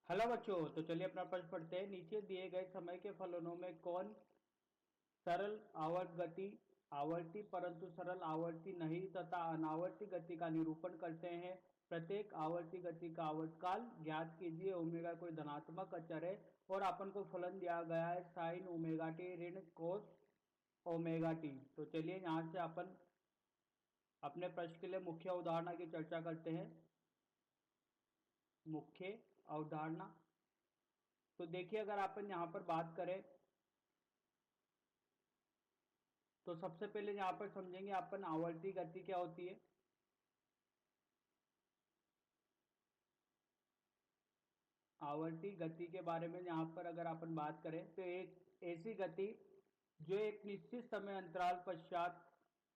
Hello बच्चों, तो चलिए अपना प्रश्न पढ़ते हैं। नीचे दिए गए समय के फलनों में कौन सरल आवर्त गति, आवर्ती परंतु सरल आवर्ती नहीं तथा अनावर्ती गति का निरूपण करते हैं। प्रत्येक आवर्ती गति का आवर्तकाल ज्ञात कीजिए। ओमेगा कोई धनात्मक अचर है और अपन को फलन दिया गया है साइन ओमेगा टी ऋण कोस ओमेगा टी। तो चलिए यहाँ से अपन अपने प्रश्न के लिए मुख्य अवधारणा की चर्चा करते हैं। मुख्य अवधारणा, तो देखिए अगर अपन यहाँ पर बात करें तो सबसे पहले यहाँ पर समझेंगे अपन आवर्ती गति क्या होती है। आवर्ती गति के बारे में यहाँ पर अगर अपन बात करें तो एक ऐसी गति जो एक निश्चित समय अंतराल पश्चात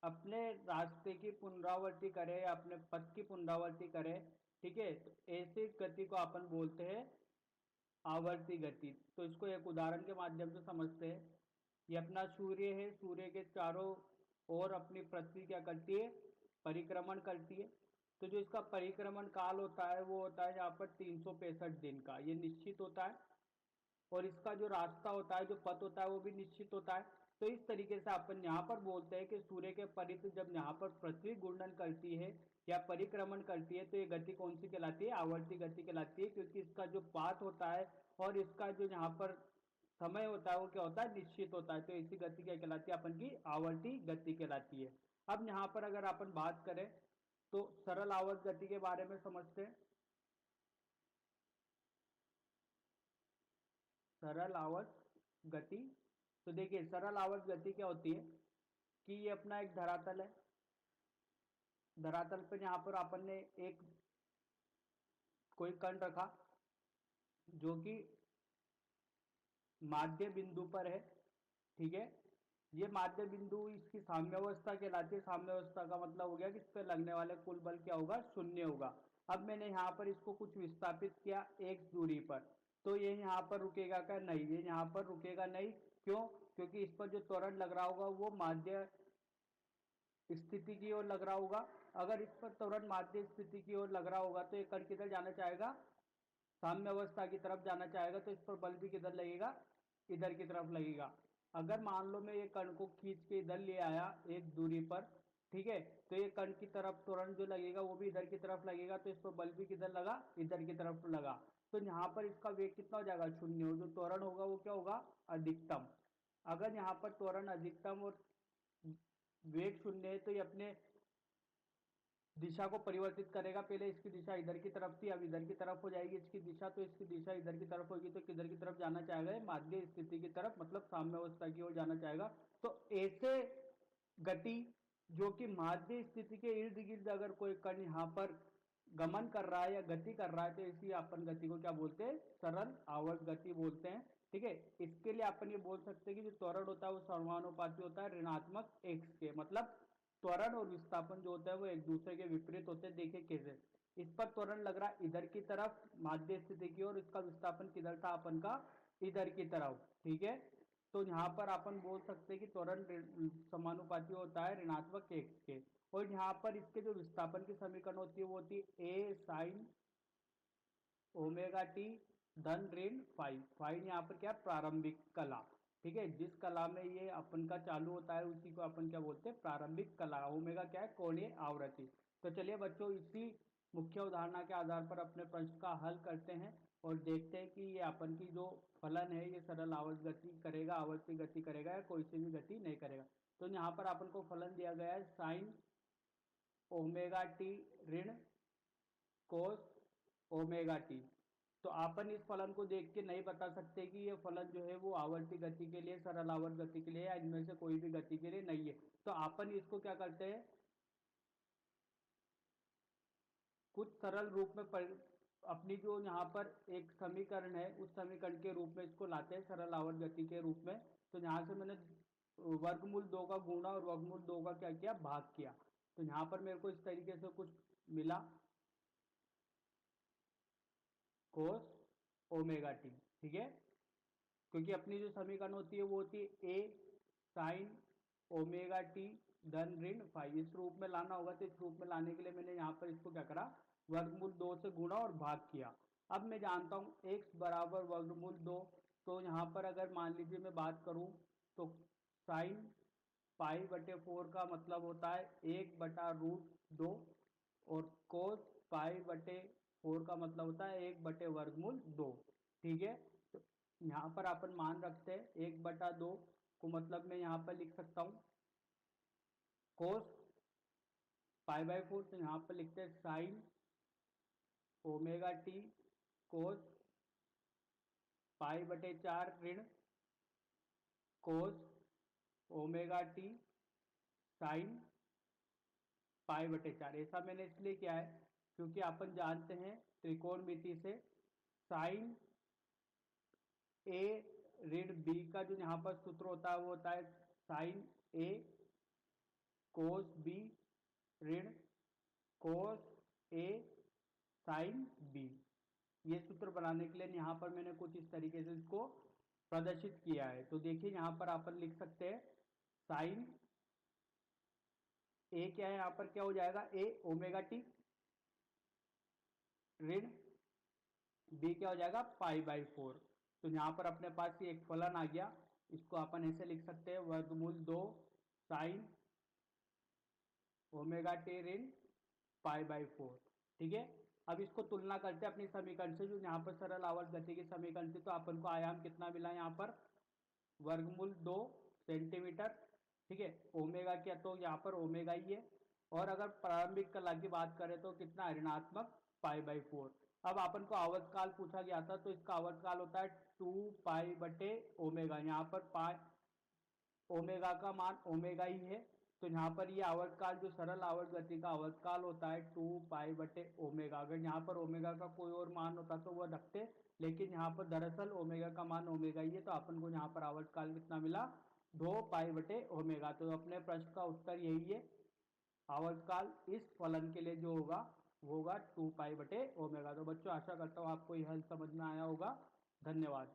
अपने रास्ते की पुनरावृत्ति करे या अपने पथ की पुनरावृत्ति करे, ठीक है, तो ऐसी गति को अपन बोलते हैं आवर्ती गति। तो इसको एक उदाहरण के माध्यम से समझते हैं। ये अपना सूर्य है, सूर्य के चारों ओर अपनी पृथ्वी क्या करती है, परिक्रमण करती है। तो जो इसका परिक्रमण काल होता है वो होता है यहाँ पर 365 दिन का, ये निश्चित होता है। और इसका जो रास्ता होता है, जो पथ होता है, वो भी निश्चित होता है। तो इस तरीके से अपन यहाँ पर बोलते हैं कि सूर्य के परित जब यहाँ पर पृथ्वी घूर्णन करती है या परिक्रमण करती है तो ये गति कौन सी कहलाती है, आवर्ती गति कहलाती है, क्योंकि इसका जो पाथ होता है और इसका जो यहाँ पर समय होता है वो क्या होता है, निश्चित होता है। तो इसी गति क्या कहलाती है, अपन की आवर्ती गति कहलाती है। अब यहाँ पर अगर अपन बात करें तो सरल आवर्त गति के बारे में समझते हैं। सरल आवर्त गति, तो देखिए सरल आवर्त गति क्या होती है कि ये अपना एक धरातल है। धरातल पर यहाँ पर अपन ने एक कोई कण रखा जो कि माध्य बिंदु पर है, ठीक है। ये माध्य बिंदु इसकी साम्यावस्था कहलाती है। साम्यावस्था का मतलब हो गया कि इस पर लगने वाले कुल बल क्या होगा, शून्य होगा। अब मैंने यहाँ पर इसको कुछ विस्थापित किया एक्स दूरी पर, तो ये यहाँ पर रुकेगा क्या, नहीं, ये यहाँ पर रुकेगा नहीं। क्यों? क्योंकि इस पर जो त्वरण लग रहा होगा वो माध्य स्थिति की ओर लग रहा होगा। अगर इस पर त्वरण माध्य स्थिति की ओर लग रहा होगा तो ये कण किधर जाना चाहेगा, साम्य अवस्था की तरफ जाना चाहेगा। तो इस पर बल भी किधर लगेगा, इधर की तरफ लगेगा। अगर मान लो मैं ये कण को खींच के इधर ले आया एक दूरी पर, ठीक है, तो ये कण की तरफ त्वरण जो लगेगा वो भी इधर की तरफ लगेगा। तो इस पर बल भी किधर लगा, इधर की तरफ लगा। तो यहाँ पर इसका वेग कितना हो जाएगा, शून्य। जो त्वरण होगा वो क्या होगा, अधिकतम। अगर यहाँ पर त्वरण अधिकतम और वेग शून्य है तो ये अपने दिशा को परिवर्तित करेगा। पहले इसकी दिशा इधर की तरफ थी, अब इधर की तरफ हो जाएगी इसकी दिशा। तो इसकी दिशा इधर की तरफ होगी तो किधर की तरफ जाना चाहेगा, माध्य स्थिति की तरफ, मतलब साम्य अवस्था की ओर जाना चाहेगा। तो ऐसे गति जो कि माध्य स्थिति के इर्द गिर्द अगर कोई कण यहाँ पर गमन कर रहा है या गति कर रहा है तो इसी अपन गति को क्या बोलते हैं, सरल आवर्त गति बोलते हैं, ठीक है। इसके लिए अपन ये बोल सकते हैं कि जो त्वरण होता है वो समानुपाती होता है ऋणात्मक एक्स के, मतलब त्वरण और विस्थापन जो होता है वो एक दूसरे के विपरीत होते हैं। देखिए कैसे, इस पर त्वरण लग रहा है इधर की तरफ माध्य स्थिति की ओर, इसका विस्थापन किधर था अपन का, इधर की तरफ, ठीक है। तो यहाँ पर अपन बोल सकते हैं कि त्वरण समानुपाती होता है ऋणात्मक एक्स के। और यहाँ पर इसके जो विस्थापन की समीकरण होती है वो होती है ए साइन ओमेगा टी धन ऋण फाइव। फाइव यहाँ पर क्या, प्रारंभिक कला, ठीक है। जिस कला में ये अपन का चालू होता है उसी को अपन क्या बोलते हैं, प्रारंभिक कला। ओमेगा क्या है, कोणीय आवृत्ति। तो चलिए बच्चों, इसी मुख्य उदाहरणा के आधार पर अपने प्रश्न का हल करते हैं और देखते हैं कि ये अपन की जो फलन है ये सरल आवर्त गति करेगा, आवर्ती गति करेगा या कोई सी भी गति नहीं करेगा। तो यहाँ पर अपन को फलन दिया गया है साइन ओमेगा टी ऋण कोस ओमेगा टी। तो अपन इस फलन को देख के नहीं बता सकते कि ये फलन जो है वो आवर्ती गति के लिए, सरल आवर्त गति के लिए या इनमें से कोई भी गति के लिए नहीं है। तो अपन इसको क्या करते हैं, कुछ सरल रूप में अपनी जो यहाँ पर एक समीकरण है उस समीकरण के रूप में इसको लाते हैं सरल आवर्त गति के रूप में। तो यहाँ से मैंने वर्गमूल दो का गुणा और वर्गमूल दो का क्या किया, भाग किया। तो यहाँ पर मेरे को इस तरीके से कुछ मिला, कोस ओमेगा टी, ठीक है। क्योंकि अपनी जो समीकरण होती है वो होती है ए साइन ओमेगा टी धन ऋण फाइव। इस रूप में लाना होगा, तो इस रूप में लाने के लिए मैंने यहाँ पर इसको क्या करा, वर्गमूल दो से गुणा और भाग किया। अब मैं जानता हूँ x बराबर वर्गमूल 2। तो यहाँ पर अगर मान लीजिए मैं बात करूँ तो साइन पाई बटे 4 का मतलब होता है 1/√2, और कोस पाई बटे 4 का मतलब होता है 1/वर्गमूल 2। ठीक है, तो यहाँ पर अपन मान रखते हैं 1/2 को, मतलब मैं यहाँ पर लिख सकता हूँ कोस पाई/4। तो यहाँ पर लिखते हैं साइन ओमेगा टी कोस पाई/4 ऋण कोस ओमेगा टी साइन पाई/4। ऐसा मैंने इसलिए किया है क्योंकि अपन जानते हैं त्रिकोणमिति से साइन ए ऋण बी का जो यहाँ पर सूत्र होता है वो होता है साइन ए कोस बी ऋण कोस ए साइन बी। ये सूत्र बनाने के लिए यहाँ पर मैंने कुछ इस तरीके से इसको प्रदर्शित किया है। तो देखिए यहाँ पर अपन लिख सकते हैं साइन ए क्या है, यहाँ पर क्या हो जाएगा ए ओमेगा टी ऋण बी क्या हो जाएगा पाई/4। तो यहाँ पर अपने पास ये एक फलन आ गया, इसको अपन ऐसे लिख सकते हैं वर्गमूल 2 साइन ओमेगा टी ऋण पाई/4। ठीक है, अब इसको तुलना करते हैं अपनी समीकरण से, जो यहाँ पर सरल आवर्त गति की समीकरण थी। तो अपन को आयाम कितना मिला यहाँ पर वर्गमूल 2 सेंटीमीटर। ठीक है, ओमेगा क्या, तो यहाँ पर ओमेगा ही है। और अगर प्रारंभिक कला की बात करें तो कितना ऋणात्मक पाई/4। अब अपन को आवर्तकाल पूछा गया था, तो इसका आवर्तकाल होता है 2 पाई/ओमेगा। यहाँ पर पाई ओमेगा का मान ओमेगा ही है, तो यहाँ पर ये आवर्तकाल जो सरल आवर्त गति का आवर्तकाल होता है 2 पाई/ओमेगा। अगर यहाँ पर ओमेगा का कोई और मान होता तो वह रखते, लेकिन यहाँ पर दरअसल ओमेगा का मान ओमेगा ही है, तो अपन को यहाँ पर आवर्तकाल कितना मिला 2 पाई/ओमेगा। तो अपने प्रश्न का उत्तर यही है, आवर्तकाल इस फलन के लिए जो होगा वो होगा 2 पाई/ओमेगा। तो बच्चों आशा करता हूँ आपको यह हल समझ में आया होगा। धन्यवाद।